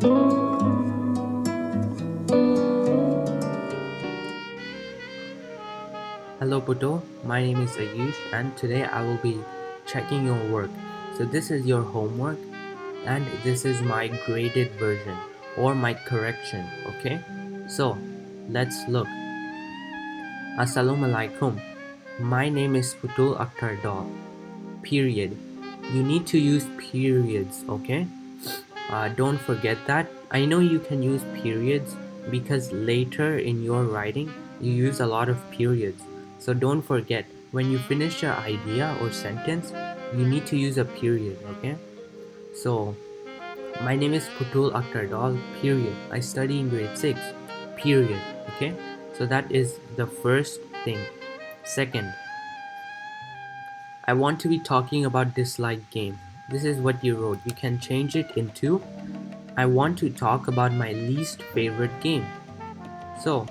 Hello Puto, my name is Ayush and today I will be checking your work. So this is your homework and this is my graded version or my correction, okay? So let's look. Assalamu alaikum. My name is Putul Akhtar Dal. Period. You need to use periods, okay? Don't forget that. I know you can use periods because later in your writing you use a lot of periods. So don't forget, when you finish your idea or sentence, you need to use a period, okay? So, my name is Putul Akhtar Dal, period. I study in grade 6, period, okay? So that is the first thing. Second, I want to be talking about dislike game. This is what you wrote. You can change it into I want to talk about my least favorite game. So,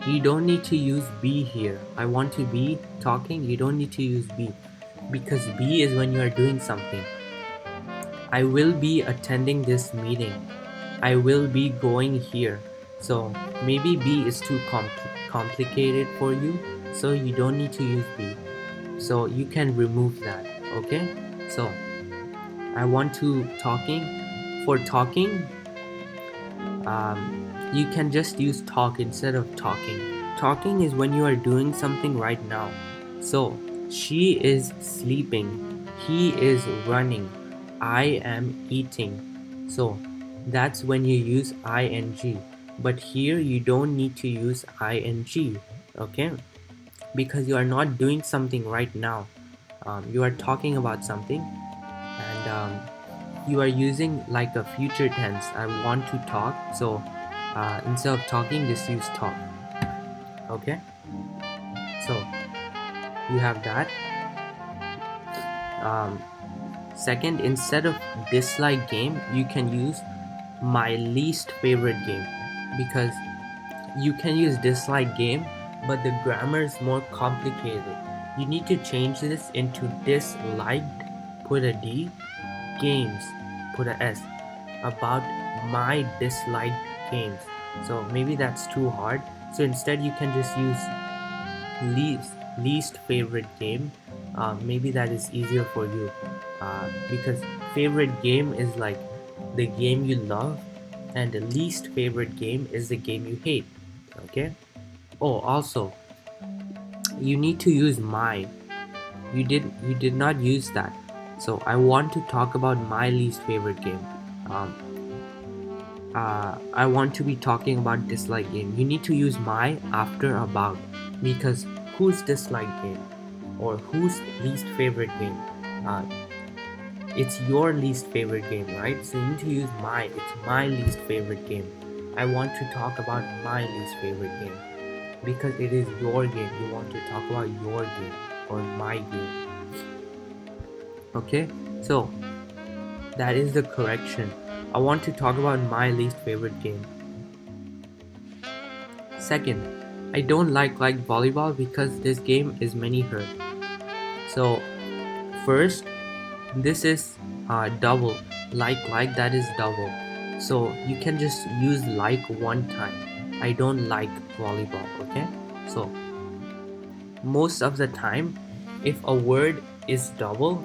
you don't need to use be here. I want to be talking, you don't need to use be. Because be is when you are doing something. I will be attending this meeting. I will be going here. So, maybe be is too complicated for you, so you don't need to use be. So, you can remove that, okay? So, I want to talking. For talking, you can just use talk instead of talking. Talking is when you are doing something right now. So, she is sleeping, he is running, I am eating. So, that's when you use ing. But here you don't need to use ing, okay? Because you are not doing something right now. You are talking about something and you are using like a future tense. I want to talk, so instead of talking just use talk, okay? So you have that. um, Second, instead of dislike game you can use my least favorite game, because you can use dislike game but the grammar is more complicated. You need to change this into disliked, put a d, games, put a s, about my disliked games. So maybe that's too hard. So instead you can just use least favorite game. Maybe that is easier for you, because favorite game is like the game you love and the least favorite game is the game you hate, okay? Oh, also you need to use my. You did not use that. So I want to talk about my least favorite game. um, I want to be talking about dislike game. You need to use my after about, because whose dislike game or whose least favorite game? Uh, it's your least favorite game, right? So you need to use my. It's my least favorite game. I want to talk about my least favorite game because it is your game. You want to talk about your game or my game. Okay, so that is the correction. I want to talk about my least favorite game. Second, I don't like volleyball because this game is many hurt. So first, this is double. Like that is double. So you can just use like one time. I don't like volleyball, okay? So most of the time, if a word is double,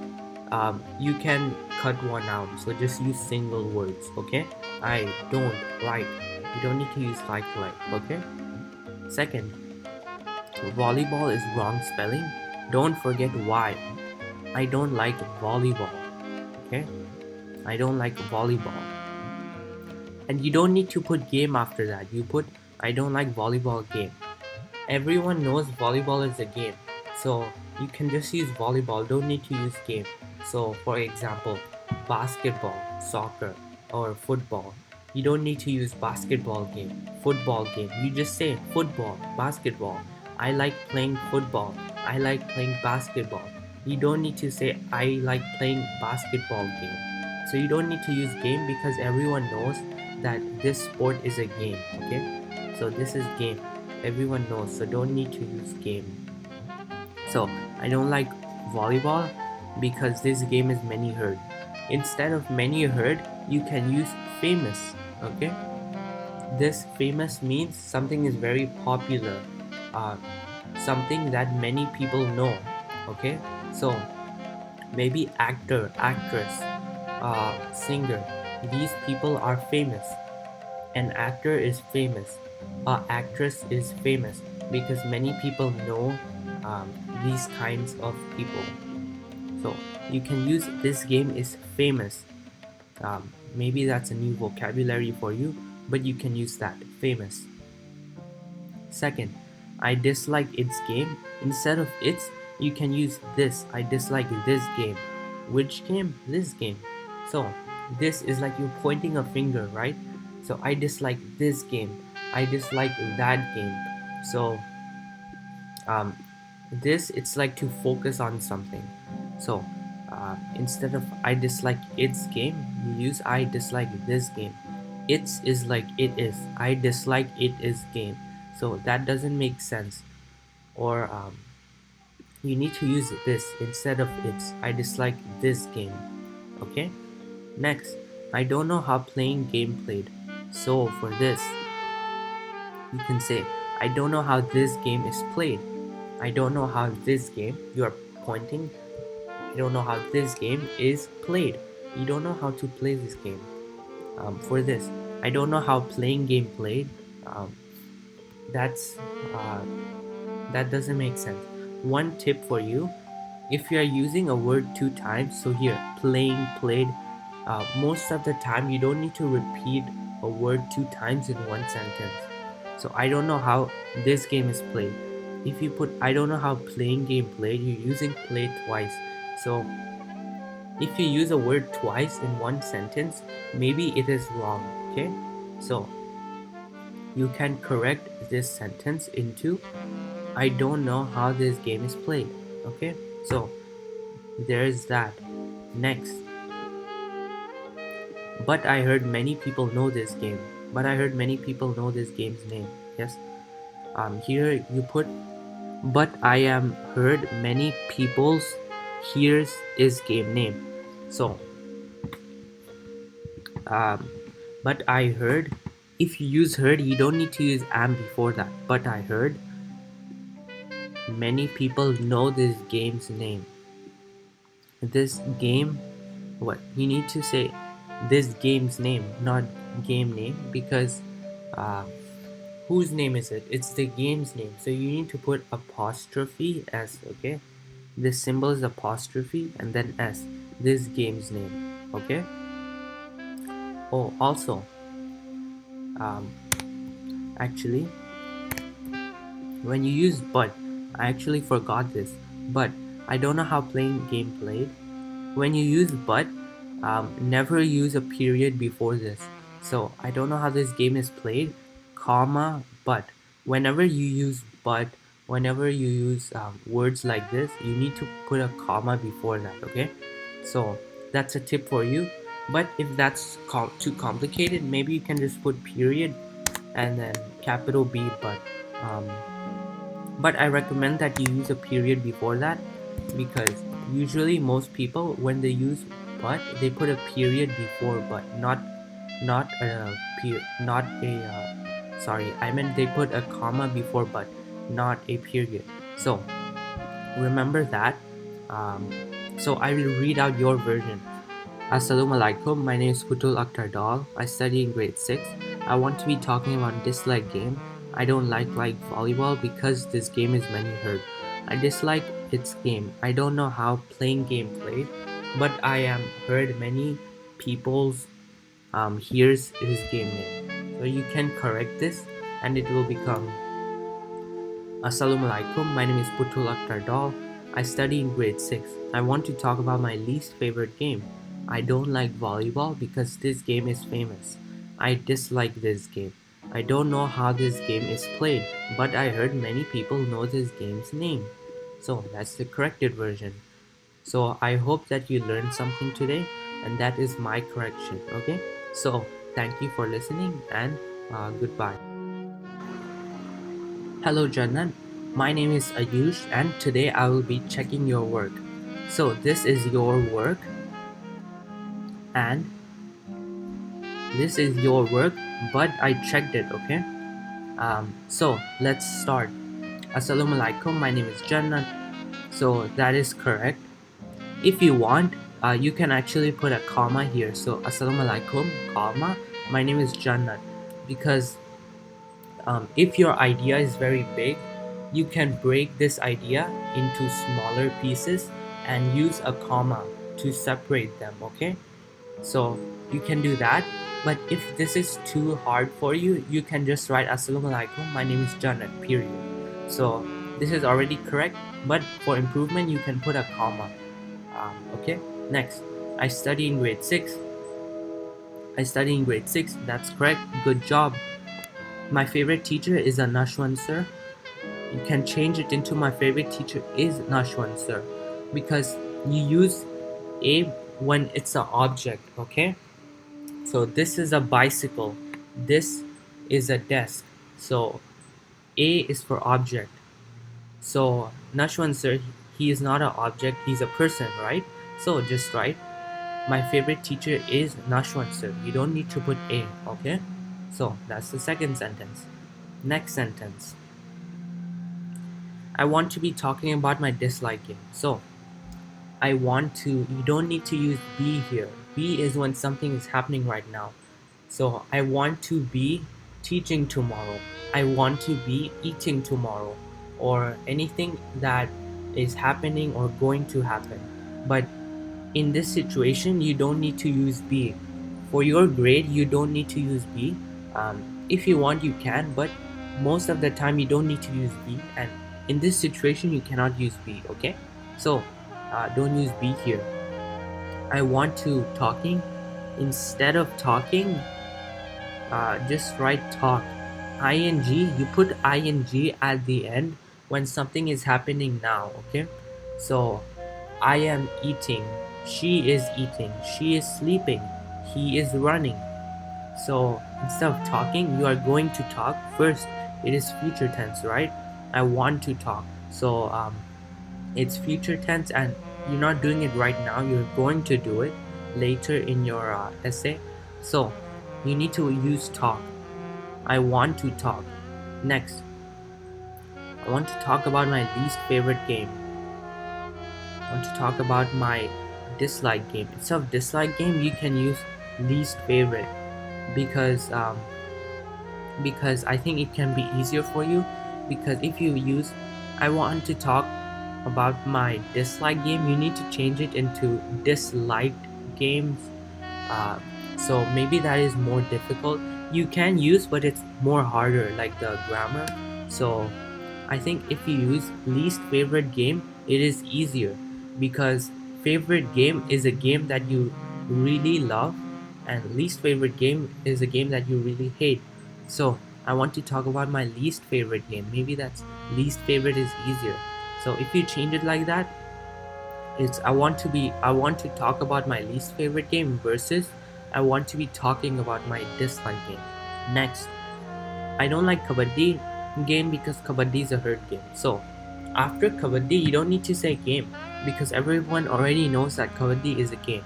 you can cut one out. So just use single words, okay? I don't like. You don't need to use like, okay? Second, volleyball is wrong spelling. Don't forget why. I don't like volleyball. Okay? I don't like volleyball. And you don't need to put game after that. You put I don't like volleyball game. Everyone knows volleyball is a game. So you can just use volleyball. Don't need to use game. So for example, basketball, soccer, or football. You don't need to use basketball game, football game. You just say football, basketball. I like playing football. I like playing basketball. You don't need to say I like playing basketball game. So you don't need to use game because everyone knows that this sport is a game, okay? So this is game. Everyone knows, so don't need to use game. So I don't like volleyball because this game is many hurt. instead of many heard, you can use famous. Okay, this famous means something is very popular, uh, something that many people know. Okay, so maybe actor, actress, singer, these people are famous. An actor is famous, a actress is famous, because many people know um, these kinds of people. So you can use this game is famous. Maybe that's a new vocabulary for you, but you can use that, famous. Second, I dislike its game. Instead of its, you can use this. I dislike this game. Which game? This game. So this is like you're pointing a finger, right? So I dislike this game. I dislike that game. So um, this, it's like to focus on something. So instead of I dislike its game, you use I dislike this game. Its is like it is. I dislike it is game. So that doesn't make sense. Or you need to use this instead of its. I dislike this game. Okay. Next, I don't know how playing game played. So for this, you can say I don't know how this game is played. I don't know how this game, you are pointing, I don't know how this game is played. You don't know how to play this game. For this, I don't know how playing game played. Um, that's that doesn't make sense. One tip for you: if you are using a word two times, so here playing, played, most of the time you don't need to repeat a word two times in one sentence. So I don't know how this game is played. If you put I don't know how playing game played, you're using play twice. So if you use a word twice in one sentence, maybe it is wrong. Okay, so you can correct this sentence into I don't know how this game is played. Okay, so there's that. Next, but I heard many people know this game. But I heard many people know this game's name. Yes. Here you put, but I am heard many people's here's is game name. So, um, but I heard. If you use heard, you don't need to use am before that. But I heard many people know this game's name. This game, what you need to say, this game's name, not game name, because uh, whose name is it? It's the game's name. So you need to put apostrophe s. Okay, this symbol is apostrophe and then s. This game's name. Okay. Oh, also, um, actually, when you use but, I actually forgot this. But I don't know how playing game played. When you use but, never use a period before this. So I don't know how this game is played, comma, but. Whenever you use but, whenever you use words like this, you need to put a comma before that, okay? So that's a tip for you. But if that's too complicated, maybe you can just put period and then capital B but. Um, but I recommend that you use a period before that, because usually most people, when they use but, they put a period before but, not a not a sorry, I meant they put a comma before but, not a period. So remember that. um, so I will read out your version. Assalamualaikum, my name is Putul Akhtar Dal. I study in grade 6. I want to be talking about dislike game. I don't like volleyball because this game is many heard. I dislike its game. I don't know how playing game played, but I am heard many people's here's his game name. So you can correct this and it will become Assalamualaikum, my name is Putul Akhtar Dal. I study in grade 6. I want to talk about my least favorite game. I don't like volleyball because this game is famous. I dislike this game. I don't know how this game is played, but I heard many people know this game's name. So that's the corrected version. So I hope that you learned something today, and that is my correction, okay? So thank you for listening, and goodbye. Hello Jannat, my name is Ayush and today I will be checking your work. So this is your work. and this is your work, but I checked it. Okay, so let's start. Assalamualaikum, my name is Jannat. So that is correct. If you want, you can actually put a comma here. So Assalamualaikum, comma, my name is Jannat. Because if your idea is very big, you can break this idea into smaller pieces and use a comma to separate them. Okay, so you can do that. But if this is too hard for you, you can just write Assalamualaikum, my name is Jannat, period. So this is already correct, but for improvement you can put a comma. Okay, next, I study in grade 6. That's correct, good job. My favorite teacher is a Nashwan sir. You can change it into my favorite teacher is Nashwan sir, because you use a when it's an object. Okay, so this is a bicycle, this is a desk, so a is for object. So Nashwan sir, he is not an object, he's a person, right? So just write my favorite teacher is Nashwan sir. You don't need to put a. Okay, so that's the second sentence. Next sentence, I want to be talking about my disliking. So I want to, you don't need to use be here. Be is when something is happening right now. So I want to be teaching tomorrow. I want to be eating tomorrow, or anything that is happening or going to happen. But in this situation, you don't need to use be. For your grade, you don't need to use be. If you want, you can, but most of the time you don't need to use be. And in this situation, you cannot use be. Okay, so don't use be here. I want to talking. Instead of talking, just write talk. Ing, you put ing at the end when something is happening now. Okay, so I am eating, she is eating, she is sleeping, he is running. So instead of talking, you are going to talk. First, it is future tense, right? I want to talk. So it's future tense, and you're not doing it right now, you're going to do it later in your essay. So you need to use talk. I want to talk. Next, I want to talk about my least favorite game. I want to talk about my dislike game. Instead of dislike game, you can use least favorite, because I think it can be easier for you. Because if you use I want to talk about my dislike game, you need to change it into disliked games. So maybe that is more difficult. You can use, but it's more harder, like the grammar. So I think if you use least favorite game, it is easier, because favorite game is a game that you really love, and least favorite game is a game that you really hate. So I want to talk about my least favorite game. Maybe that's least favorite is easier. So if you change it like that, it's I want to talk about my least favorite game versus I want to be talking about my dislike game. Next, I don't like kabaddi game because kabaddi is a hurt game. So after kabaddi, you don't need to say game, because everyone already knows that kabaddi is a game.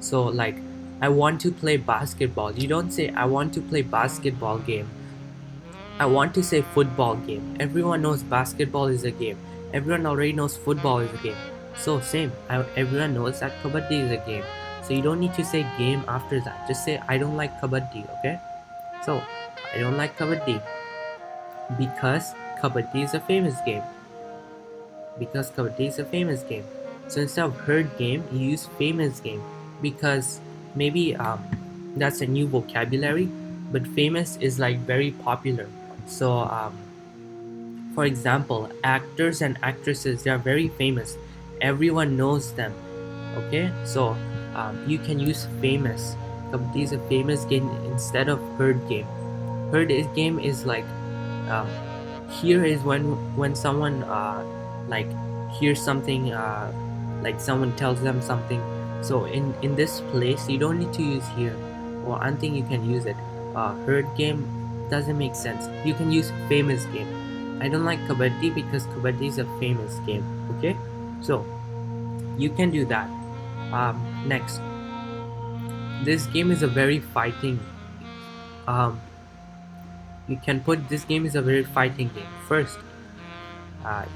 So like, I want to play basketball. You don't say I want to play basketball game. I want to say football game. Everyone knows basketball is a game. Everyone already knows football is a game. So same, everyone knows that kabaddi is a game. So you don't need to say game after that. Just say I don't like kabaddi, okay? So I don't like kabaddi because kabaddi is a famous game. Because kabaddi is a famous game. So instead of heard game, you use famous game, because maybe that's a new vocabulary, but famous is like very popular. So for example, actors and actresses, they are very famous. Everyone knows them. Okay, so you can use famous. Kabaddi is a famous game instead of heard game. Heard game is like here is when someone like hears something, like someone tells them something. So in this place, you don't need to use here, or I think you can use it. Heard game doesn't make sense. You can use famous game. I don't like kabaddi because kabaddi is a famous game. Okay, so you can do that. Next, This game is a very fighting. Um, you can put this game is a very fighting game. First,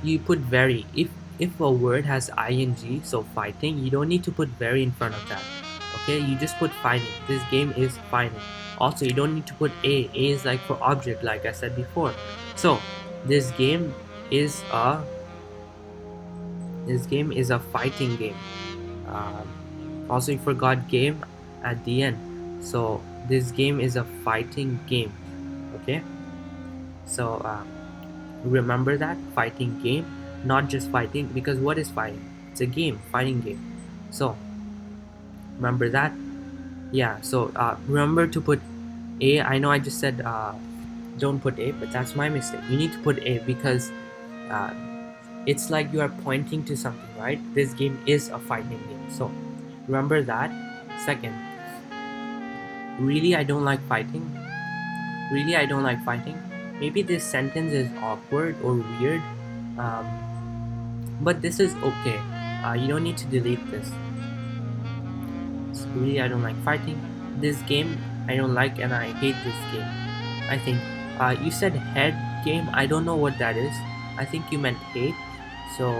you put very. If a word has ing, so fighting, you don't need to put very in front of that. Okay, you just put fighting. This game is fighting. Also, you don't need to put a. A is like for object, like I said before. So this game is a fighting game. Also, you forgot game at the end. So this game is a fighting game. Okay, so remember that fighting game, not just fighting, because what is fighting? It's a game, fighting game. So remember that. Yeah, so remember to put a. I know I just said don't put a, but that's my mistake. You need to put a because uh, it's like you are pointing to something, right? This game is a fighting game, so remember that. Second, really I don't like fighting. Really I don't like fighting. Maybe this sentence is awkward or weird, um, but this is okay. You don't need to delete this. So really I don't like fighting. This game I don't like and I hate this game. I think you said head game. I don't know what that is. I think you meant hate. So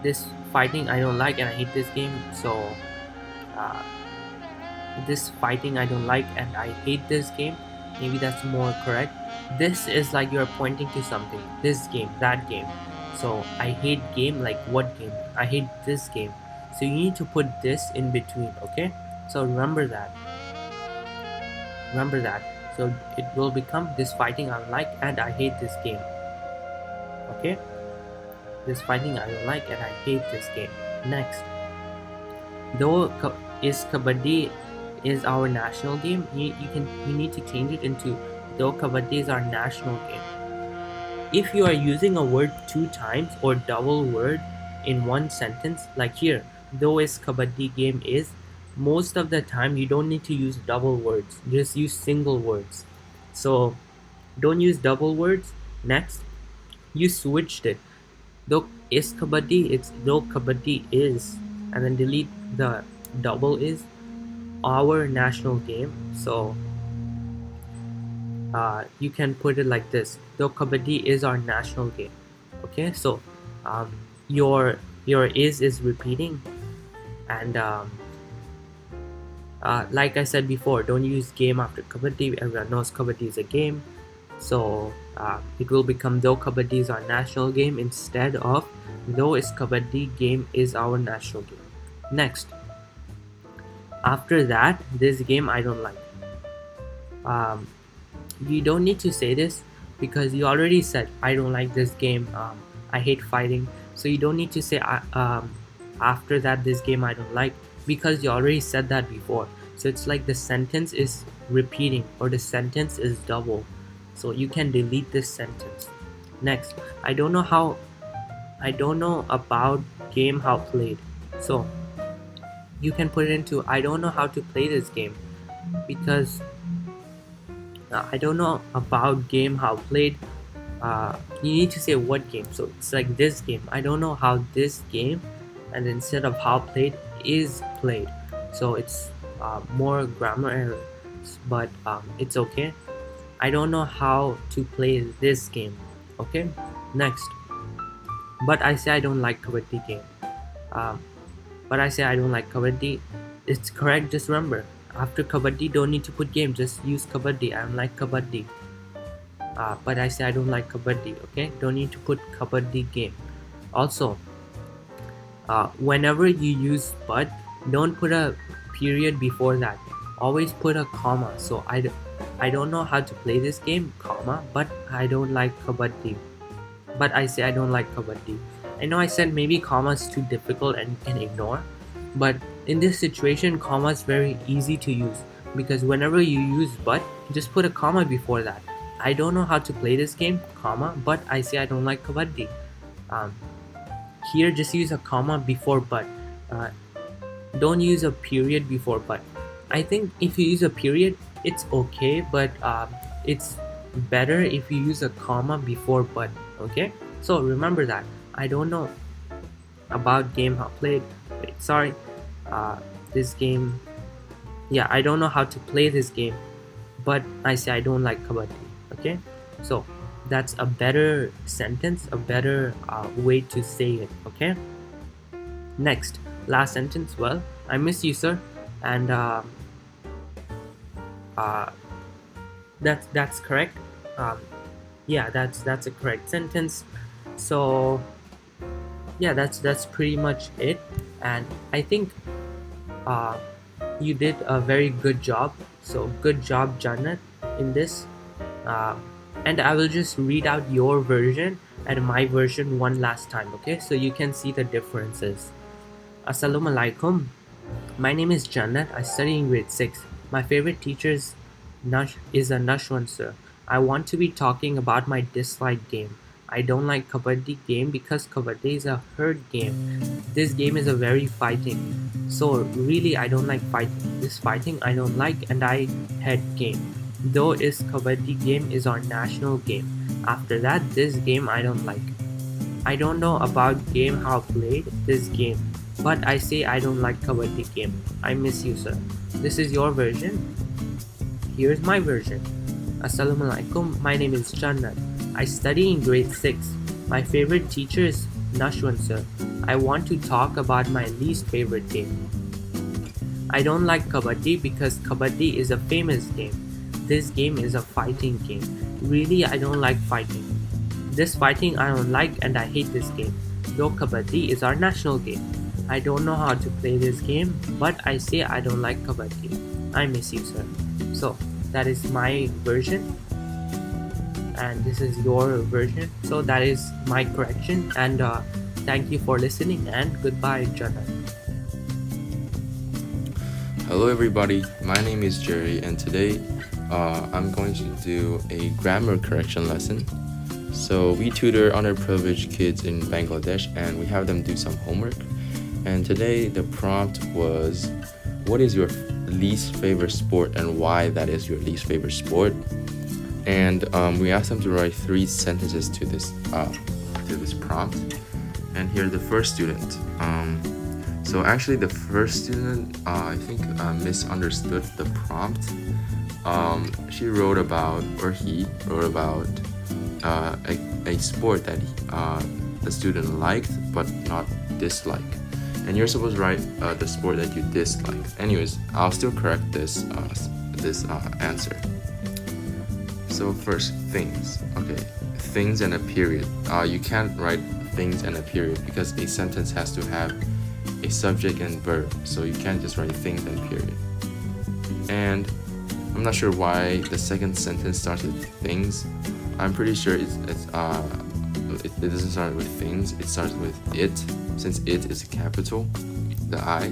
this fighting I don't like and I hate this game. So uh, this fighting I don't like and I hate this game. Maybe that's more correct. This is like you're pointing to something. This game, that game. So I hate game, like what game? I hate this game. So you need to put this in between, okay? So remember that. Remember that. So it will become this fighting I like and I hate this game. Okay? This fighting I don't like and I hate this game. Next. Though Kabaddi is our national game, you need to change it into though Kabaddi is our national game. If you are using a word 2 times or double word in one sentence, like here, though is Kabaddi game is, most of the time you don't need to use double words, just use single words. So don't use double words. Next, you switched it. Though is Kabaddi, it's though Kabaddi is, and then delete the double is our national game. So you can put it like this: though Kabaddi is our national game. Okay, so your is repeating, and like I said before, don't use game after Kabaddi. Everyone knows Kabaddi is a game, so it will become though Kabaddi is our national game instead of though is Kabaddi game is our national game. Next, after that, this game I don't like. You don't need to say this because you already said I don't like this game. I hate fighting, so you don't need to say after that this game I don't like, because you already said that before. So it's like the sentence is repeating or the sentence is double, so you can delete this sentence. Next, I don't know about game how played, so you can put it into I don't know how to play this game, because I don't know about game how played. You need to say what game, so it's like this game I don't know how this game, and instead of how played is played. So it's more grammar errors, but it's okay. I don't know how to play this game. Okay, next, but I say I don't like Kabaddi game. But I say I don't like Kabaddi. It's correct. Just remember, after Kabaddi, don't need to put game. Just use Kabaddi. I don't like Kabaddi. But I say I don't like Kabaddi. Okay, don't need to put Kabaddi game. Also, whenever you use but, don't put a period before that. Always put a comma. So I don't know how to play this game, comma, but I don't like Kabaddi. But I say I don't like Kabaddi. I know I said maybe comma is too difficult and you can ignore, but in this situation, comma is very easy to use, because whenever you use but, just put a comma before that. I don't know how to play this game, comma, but I say I don't like Kabaddi. Here, just use a comma before but. Don't use a period before but. I think if you use a period, it's okay, but it's better if you use a comma before but. Okay, so remember that. I don't know about game how played. Wait, sorry. this game. Yeah, I don't know how to play this game, but I say I don't like kabaddi. Okay, so that's a better sentence, a better way to say it. Okay, next, last sentence. Well, I miss you, sir, and uh, that's correct. Um, yeah, that's a correct sentence. So yeah, that's pretty much it, and I think uh, you did a very good job. So good job, Jannat, in this. Uh, and I will just read out your version and my version one last time, okay? So you can see the differences. Assalamu alaikum. My name is Jannat. I study in grade 6. My favorite teacher is a Nashwan sir. I want to be talking about my dislike game. I don't like Kabaddi game because Kabaddi is a herd game. This game is a very fighting. So really I don't like fighting. This fighting I don't like and I hate game. Though is Kabaddi game is our national game. After that this game I don't like. I don't know about game how played this game. But I say I don't like Kabaddi game. I miss you, sir. This is your version. Here's my version. Assalamu alaikum. My name is Jannat. I study in grade 6. My favorite teacher is Nashwan sir. I want to talk about my least favorite game. I don't like Kabaddi because Kabaddi is a famous game. This game is a fighting game. Really, I don't like fighting. This fighting I don't like and I hate this game. Though Kabaddi is our national game. I don't know how to play this game, but I say I don't like Kabaddi. I miss you, sir. So, that is my version, and this is your version. So, that is my correction, and thank you for listening, and goodbye, Jannat. Hello everybody, my name is Jerry, and today I'm going to do a grammar correction lesson. So, we tutor underprivileged kids in Bangladesh, and we have them do some homework. And today the prompt was, what is your least favorite sport and why that is your least favorite sport? And we asked them to write 3 sentences to this prompt. And here's the first student. So actually the first student, I think misunderstood the prompt. She wrote about, or he wrote about a sport that the student liked but not disliked. And you're supposed to write the sport that you dislike. Anyways, I'll still correct this answer. So first, things. Okay, things and a period. You can't write things and a period because a sentence has to have a subject and verb. So you can't just write things and period. And I'm not sure why the second sentence starts with things. I'm pretty sure it doesn't start with things. It starts with it. Since it is a capital, the I.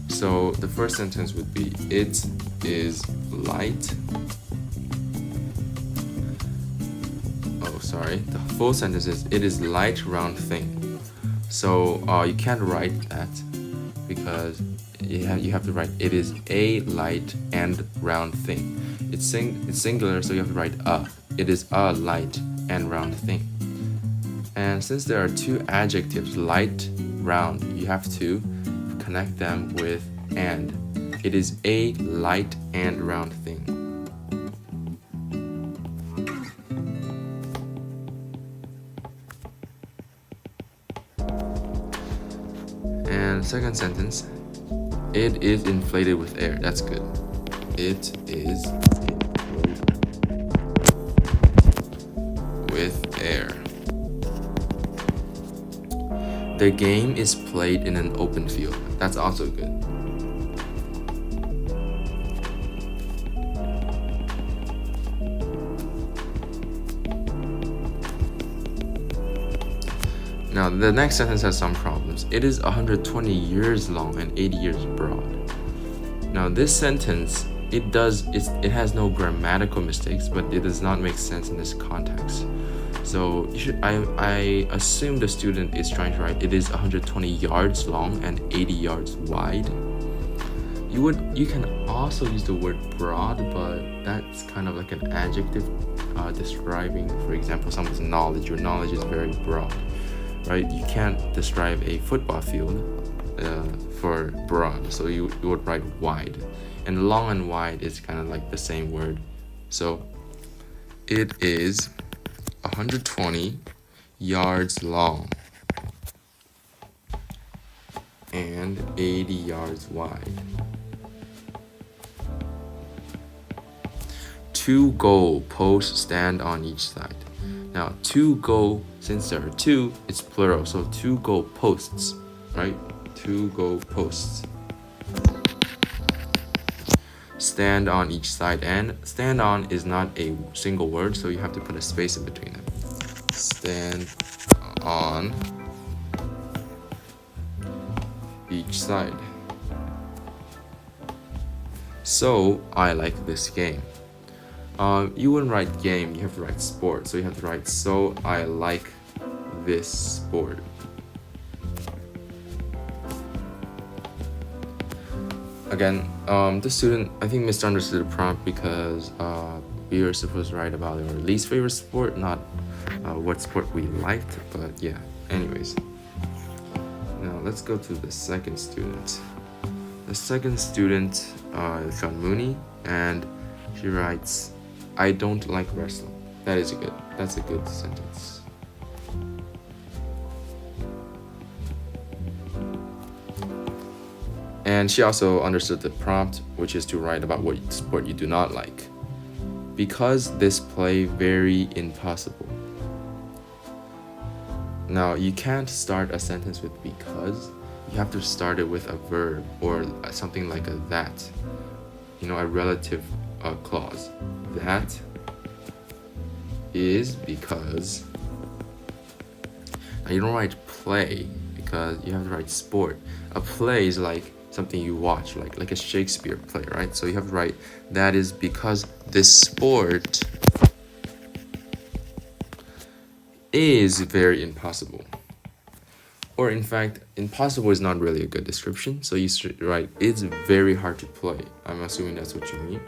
So the first sentence would be, it is light. Oh, sorry. The full sentence is, it is light round thing. So you can't write that because you have to write, it is a light and round thing. It's singular, so you have to write a. It is a light and round thing. And since there are 2 adjectives, light, round, you have to connect them with and. It is a light and round thing. And second sentence, it is inflated with air. That's good. It is inflated with air. The game is played in an open field. That's also good. Now, the next sentence has some problems. It is 120 years long and 80 years broad. Now, this sentence, it has no grammatical mistakes, but it does not make sense in this context. So I assume the student is trying to write, it is 120 yards long and 80 yards wide. You can also use the word broad, but that's kind of like an adjective describing, for example, someone's knowledge. Your knowledge is very broad, right? You can't describe a football field for broad, so you would write wide, and long and wide is kind of like the same word. So it is 120 yards long and 80 yards wide. 2 goal posts stand on each side. Now, 2 goal, since there are 2, it's plural, so 2 goal posts, right? 2 goal posts stand on each side, and stand on is not a single word, so you have to put a space in between them. Stand on each side. So I like this game. You wouldn't write game, you have to write sport. So you have to write, so I like this sport. Again, the student, I think, misunderstood the prompt because we were supposed to write about our least favorite sport, not what sport we liked. But yeah, anyways. Now let's go to the second student. The second student is Sean Mooney, and she writes, I don't like wrestling. That's a good sentence. And she also understood the prompt, which is to write about what sport you do not like. Because this play very impossible. Now, you can't start a sentence with because. You have to start it with a verb or something like a that. A relative clause. That is because. Now, you don't write play because you have to write sport. A play is like something you watch, like a Shakespeare play, right? So you have to write, that is because this sport is very impossible. Or in fact, impossible is not really a good description, so you should write, it's very hard to play. I'm assuming that's what you mean.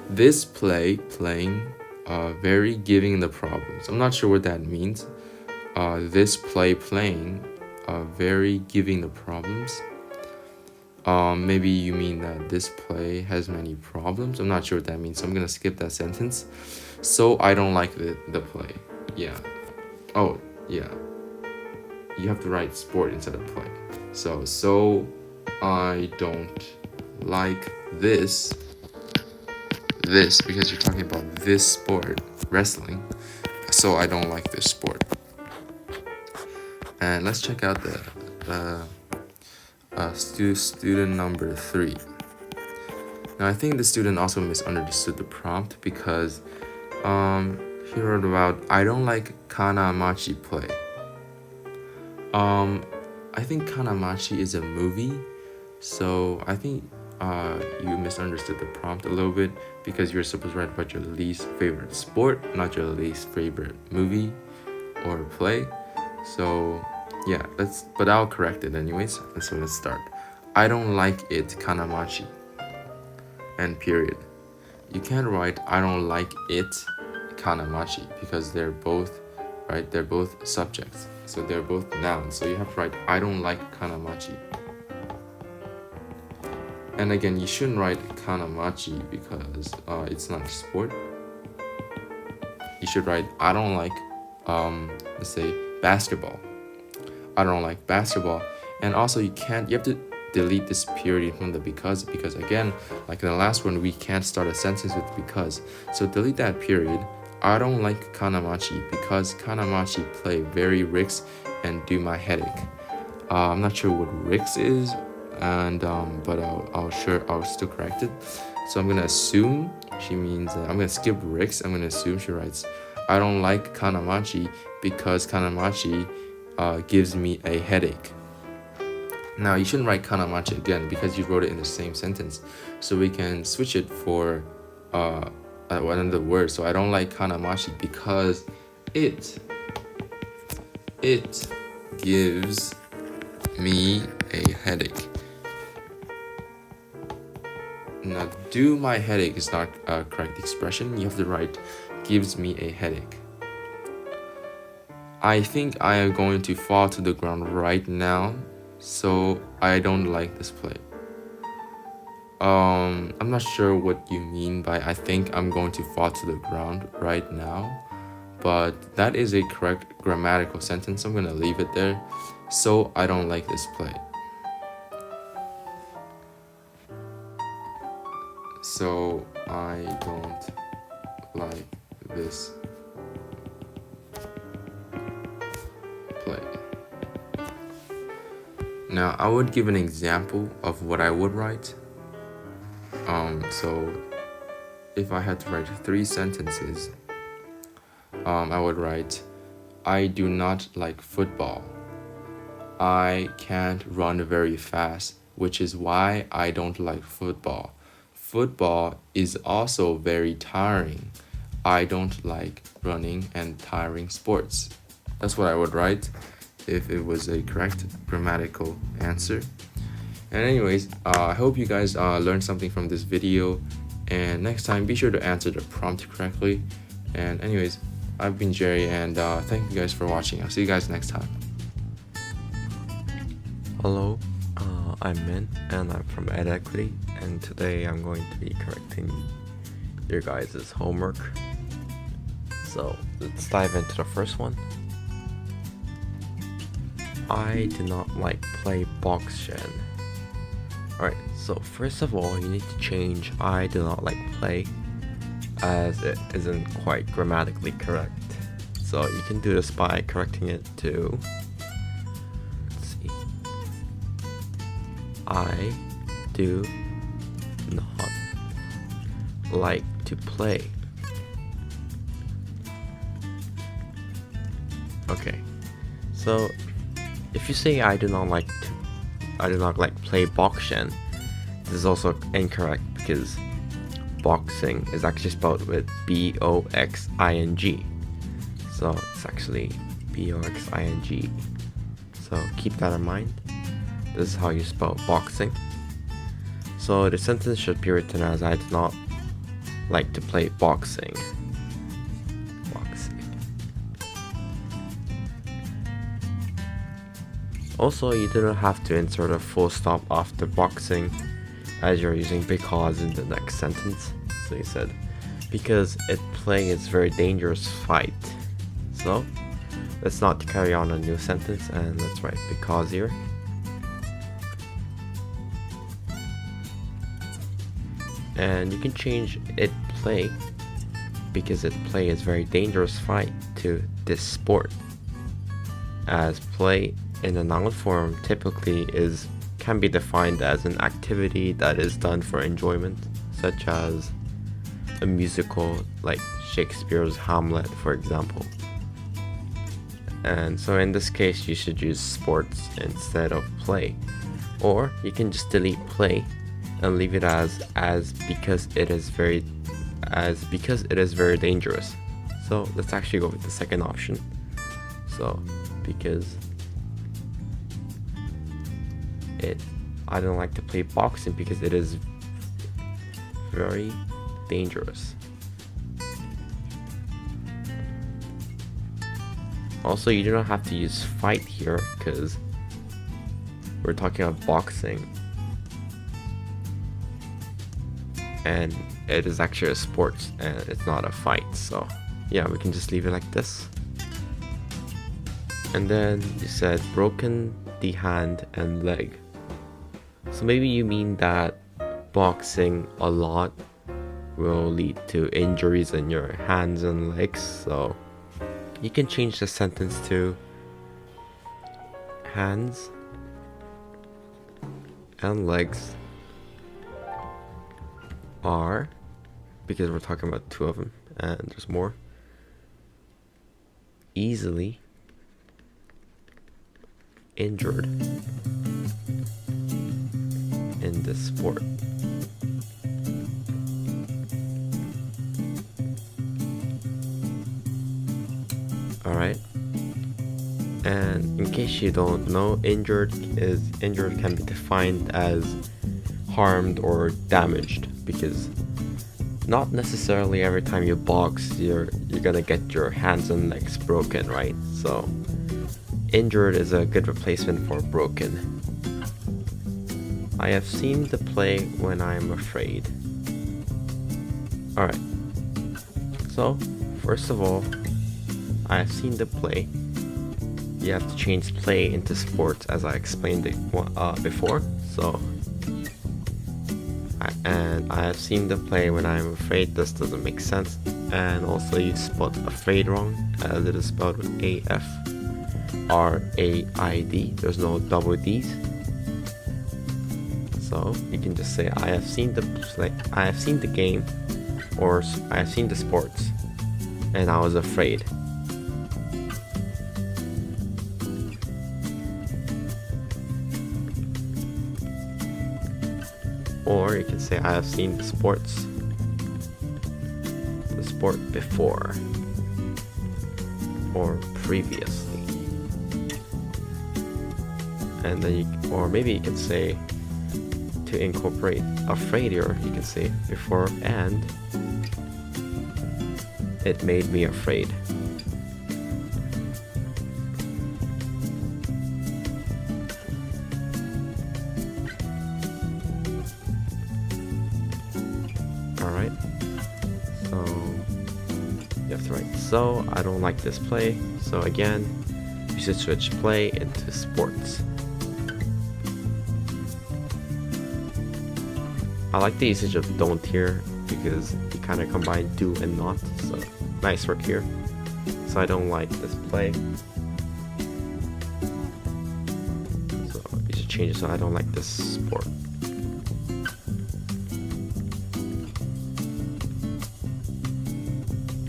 This playing, very giving the problems. I'm not sure what that means. This playing, very giving the problems. Maybe you mean that this play has many problems. I'm not sure what that means, so I'm gonna skip that sentence. So I don't like the play. Yeah. Oh, yeah. You have to write sport instead of play. So I don't like this because you're talking about this sport, wrestling. So I don't like this sport. And let's check out the student number 3. Now I think the student also misunderstood the prompt because he wrote about, I don't like Kanamachi play. I think Kanamachi is a movie, so I think you misunderstood the prompt a little bit because you're supposed to write about your least favorite sport, not your least favorite movie or play. So yeah, but I'll correct it anyways. So let's start. I don't like it Kanamachi. And period. You can't write I don't like it Kanamachi because they're both subjects. So they're both nouns. So you have to write I don't like Kanamachi. And again, you shouldn't write Kanamachi because it's not a sport. You should write I don't like let's say basketball. I don't like basketball. And also you have to delete this period from the because again, like in the last one, we can't start a sentence with because. So delete that period. I don't like Kanamachi because Kanamachi play very Ricks and do my headache. I'm not sure what Ricks is, and but I'll still correct it. So I'm gonna assume she means I'm gonna skip Ricks. I'm gonna assume she writes I don't like Kanamachi because Kanamachi gives me a headache. Now you shouldn't write Kanamachi again because you wrote it in the same sentence. So we can switch it for another word. So I don't like Kanamachi because it gives me a headache. Now do my headache is not a correct expression. You have to write gives me a headache. I think I am going to fall to the ground right now, so I don't like this play. I'm not sure what you mean by I think I'm going to fall to the ground right now, but that is a correct grammatical sentence. I'm gonna leave it there. So I don't like this play. So I don't like this play. Now I would give an example of what I would write. So if I had to write 3 sentences, I would write, I do not like football. I can't run very fast, which is why I don't like football. Football is also very tiring. I don't like running and tiring sports. That's what I would write if it was a correct grammatical answer. And anyways, I hope you guys learned something from this video, and next time be sure to answer the prompt correctly. And anyways, I've been Jerry, and thank you guys for watching. I'll see you guys next time. Hello, I'm Min, and I'm from EdEquity, and today I'm going to be correcting your guys' homework. So let's dive into the first one. I do not like play Boxshen. Alright, so first of all, you need to change I do not like play, as it isn't quite grammatically correct. So you can do this by correcting it to, let's see, I do not like to play. Okay, so if you say I do not like play Boxshen, this is also incorrect because boxing is actually spelled with B-O-X-I-N-G. So it's actually B-O-X-I-N-G. So keep that in mind. This is how you spell boxing. So the sentence should be written as I do not like to play boxing. Also, you do not have to insert a full stop after boxing, as you're using because in the next sentence. So you said, because it play is very dangerous fight. So let's not carry on a new sentence and let's write because here. And you can change it play, because it play is very dangerous fight, to this sport, as play in a noun form typically can be defined as an activity that is done for enjoyment, such as a musical like Shakespeare's Hamlet, for example. And so in this case you should use sports instead of play, or you can just delete play and leave it as because it is very dangerous. So let's actually go with the second option. So because I don't like to play boxing because it is very dangerous. Also, you do not have to use fight here because we're talking about boxing and it is actually a sport and it's not a fight. So yeah, we can just leave it like this. And then you said broken the hand and leg. So maybe you mean that boxing a lot will lead to injuries in your hands and legs. So you can change the sentence to hands and legs are, because we're talking about two of them and there's more, easily injured in this sport. Alright, and in case you don't know, injured can be defined as harmed or damaged, because not necessarily every time you box you're gonna get your hands and legs broken, right? So injured is a good replacement for broken. I have seen the play when I'm afraid. Alright, so first of all, I have seen the play. You have to change play into sports as I explained it before. So I have seen the play when I'm afraid. This doesn't make sense. And also you spelled afraid wrong, as it is spelled with AFRAID. There's no double D's. So you can just say I have seen the play, I have seen the game, or I have seen the sports, and I was afraid. Or you can say I have seen the sport before or previously. And then or maybe you can say, to incorporate afraid here, you can say before and it made me afraid. Alright, so you have to write, so I don't like this play. So again, you should switch play into sports. I like the usage of don't here because you kind of combine do and not, so nice work here. So I don't like this play. So you should change it so I don't like this sport.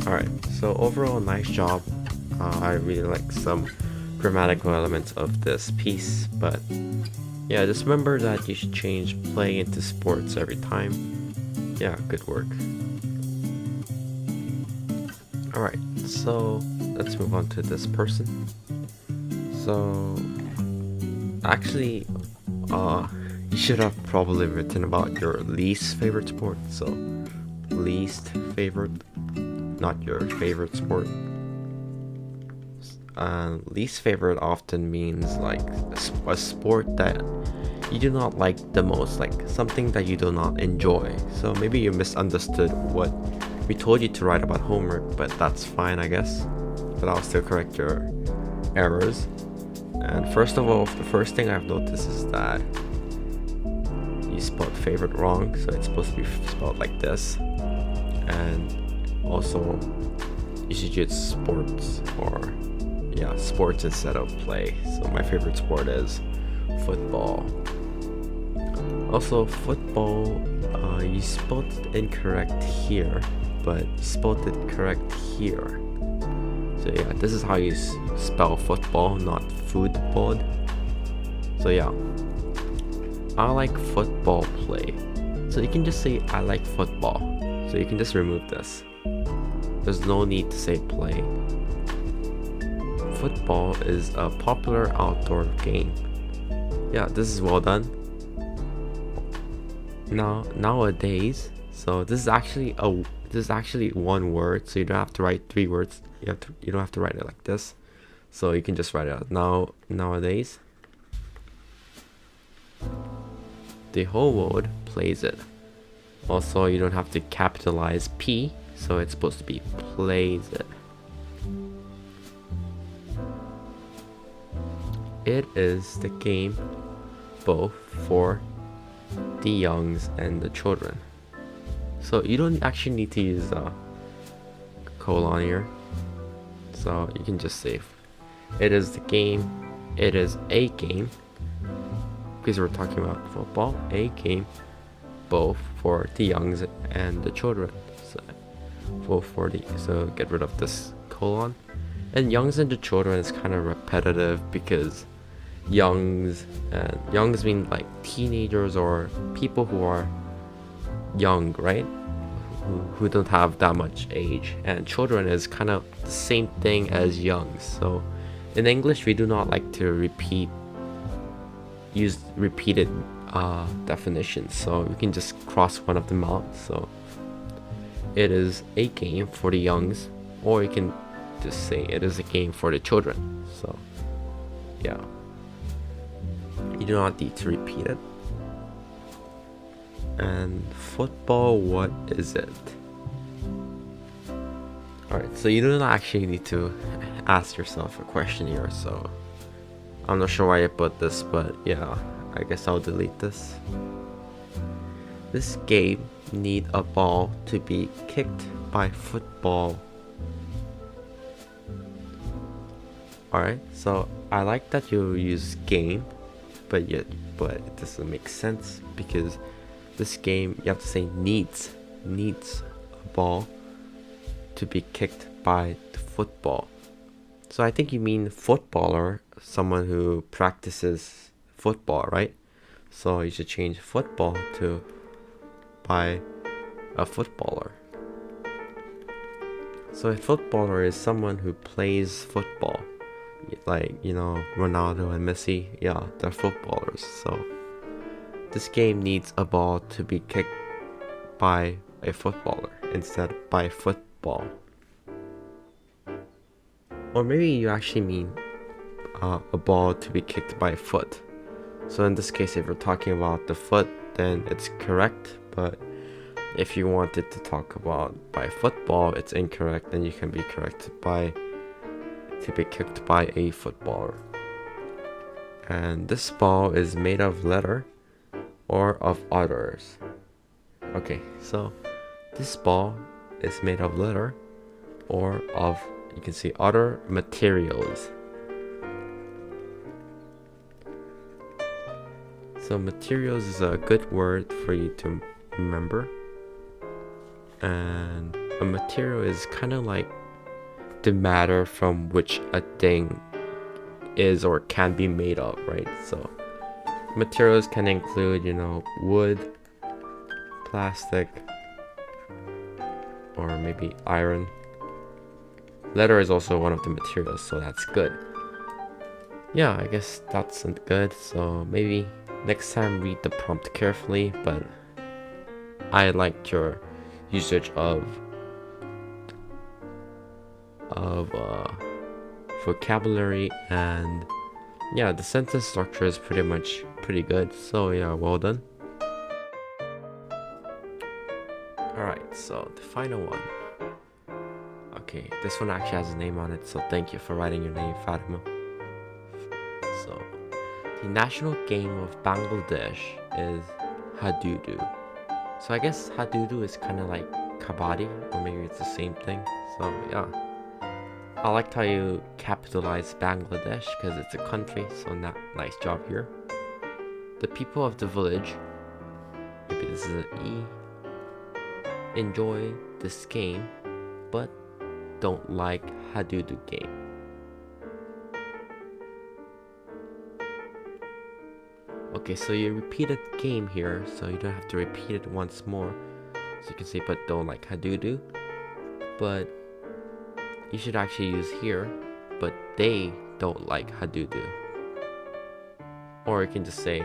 Alright, so overall nice job. I really like some grammatical elements of this piece, but yeah, just remember that you should change play into sports every time. Yeah, good work. Alright, so let's move on to this person. So actually, you should have probably written about your least favorite sport. So least favorite, not your favorite sport. Least favorite often means like a sport that you do not like the most, like something that you do not enjoy. So maybe you misunderstood what we told you to write about homework, but that's fine, I guess. But I'll still correct your errors. And first of all, the first thing I've noticed is that you spelled favorite wrong, so it's supposed to be spelled like this. And also, you should use sports, or yeah, sports instead of play. So my favorite sport is football. Also, football, you spelled it incorrect here, but you spelled it correct here. So yeah, this is how you spell football, not football. So yeah, I like football play. So you can just say I like football. So you can just remove this. There's no need to say play. Football is a popular outdoor game. Yeah, this is well done. Nowadays, so this is actually one word, so you don't have to write 3 words. You don't have to write it like this. So you can just write it out nowadays. The whole world plays it. Also, you don't have to capitalize P, so it's supposed to be plays it. It is the game both for the youngs and the children. So you don't actually need to use a colon here. So you can just say it is the game, it is a game, because we're talking about football, a game both for the youngs and the children. So both for the, so get rid of this colon. And youngs and the children is kind of repetitive because youngs mean like teenagers or people who are young, right? Who don't have that much age, and children is kind of the same thing as young. So in English we do not like to use repeated definitions, so we can just cross one of them out. So it is a game for the youngs, or you can just say it is a game for the children. So yeah, you do not need to repeat it. And football, what is it? Alright, so you don't actually need to ask yourself a question here, so I'm not sure why I put this, but yeah, I guess I'll delete this. This game need a ball to be kicked by football. Alright, so I like that you use game, but it doesn't make sense because this game you have to say needs a ball to be kicked by the football. So I think you mean footballer, someone who practices football, right? So you should change football to by a footballer. So a footballer is someone who plays football. Like, you know, Ronaldo and Messi, yeah, they're footballers. So this game needs a ball to be kicked by a footballer instead of by football. Or maybe you actually mean a ball to be kicked by a foot. So in this case, if you're talking about the foot, then it's correct. But if you wanted to talk about by football, it's incorrect, and you can be corrected by to be kicked by a footballer. And this ball is made of leather or of others. Okay, so this ball is made of leather or of, you can see, other materials. So materials is a good word for you to remember. And a material is kind of like the matter from which a thing is or can be made of, right? So materials can include, you know, wood, plastic, or maybe iron. Leather is also one of the materials, so that's good. Yeah, I guess that's good. So maybe next time read the prompt carefully, but I liked your usage of vocabulary, and yeah, the sentence structure is pretty good, so yeah, well done. Alright, so the final one. Okay, this one actually has a name on it, so thank you for writing your name, Fatima. So the national game of Bangladesh is Hadudu. So I guess Hadudu is kind of like Kabaddi, or maybe it's the same thing. So yeah, I liked how you capitalized Bangladesh because it's a country, so nice job here. The people of the village, maybe this is an E, enjoy this game, but don't like Hadudu game. Okay, so you repeated game here, so you don't have to repeat it once more. So you can say, but don't like Hadudu. But you should actually use here, but they don't like Hadudu. Or you can just say,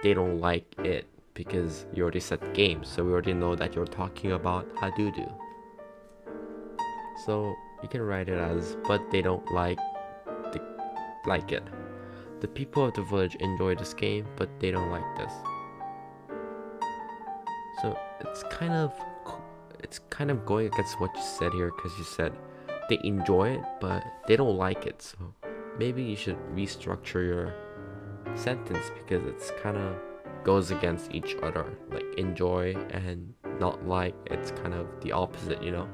they don't like it, because you already said game, so we already know that you're talking about Hadudu. So you can write it as, but they don't like it. The people of the village enjoy this game, but they don't like this. So it's kind of going against what you said here, because you said they enjoy it, but they don't like it. So maybe you should restructure your sentence, because it's kind of goes against each other. Like enjoy and not like, it's kind of the opposite, you know.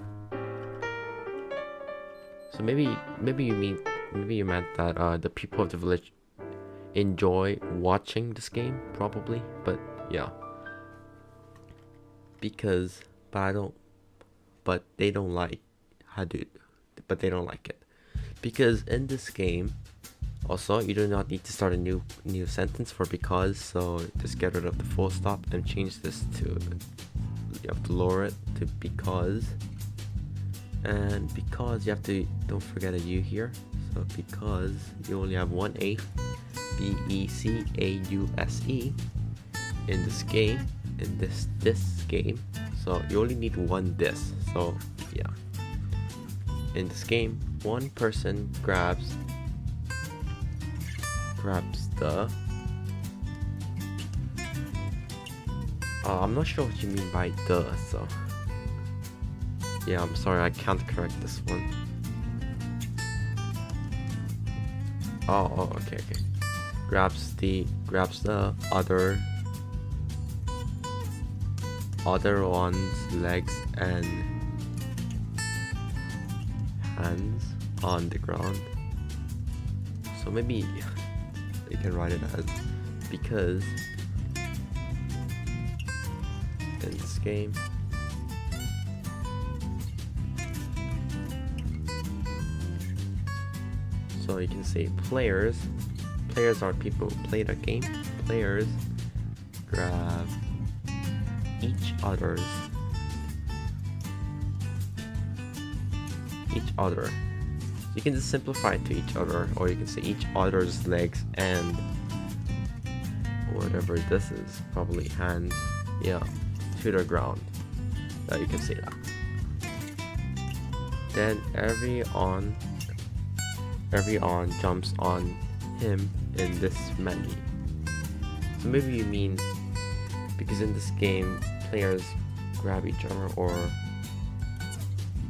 So maybe you meant that the people of the village enjoy watching this game, probably. But yeah, because but they don't like Hadoop, but they don't like it, because in this game also you do not need to start a new sentence for because. So just get rid of the full stop and change this to, you have to lower it to because. And because you have to, don't forget a U here. So because you only have one A, BECAUSE in this game, in this game. So you only need one this. So yeah. In this game, one person grabs the I'm not sure what you mean by the, so yeah, I'm sorry, I can't correct this one. Oh, okay. Grabs the other one's legs and hands on the ground. So maybe you can write it as because in this game so you can say players are people who play the game. Players grab each other. You can just simplify it to each other, or you can say each other's legs and whatever this is, probably hands, yeah, to the ground. You can say that. Then every on jumps on him in this menu. So maybe you mean because in this game players grab each other, or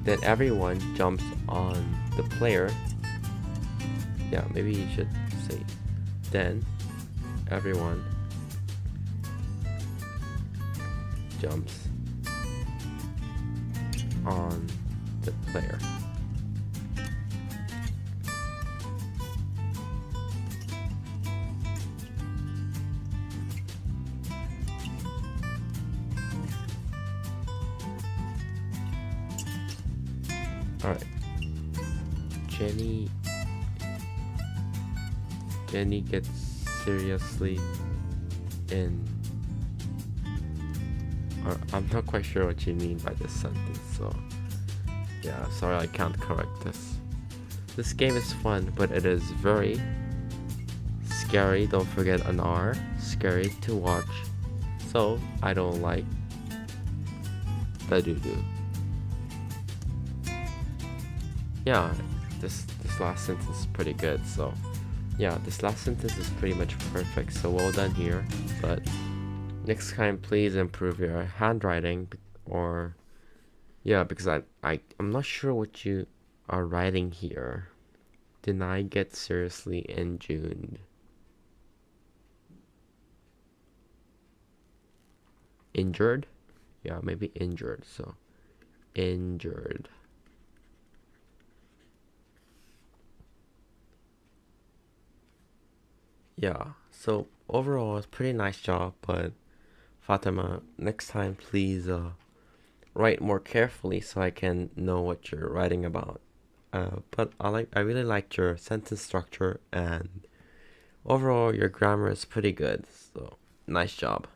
then everyone jumps on the player. Yeah, maybe you should say then everyone jumps on the player. Alright. Jenny gets seriously in. Or I'm not quite sure what you mean by this sentence, so yeah, sorry I can't correct this. This game is fun, but it is very scary. Don't forget an R. Scary to watch. So I don't like the doo-doo. Yeah, this last sentence is pretty good. So yeah, this last sentence is pretty much perfect. So well done here. But next time, please improve your handwriting, or yeah, because I'm not sure what you are writing here. Did I get seriously injured? Injured? Yeah, maybe injured. So injured. Yeah, so overall, it's a pretty nice job, but Fatima, next time please write more carefully so I can know what you're writing about. But I really liked your sentence structure, and overall your grammar is pretty good, so nice job.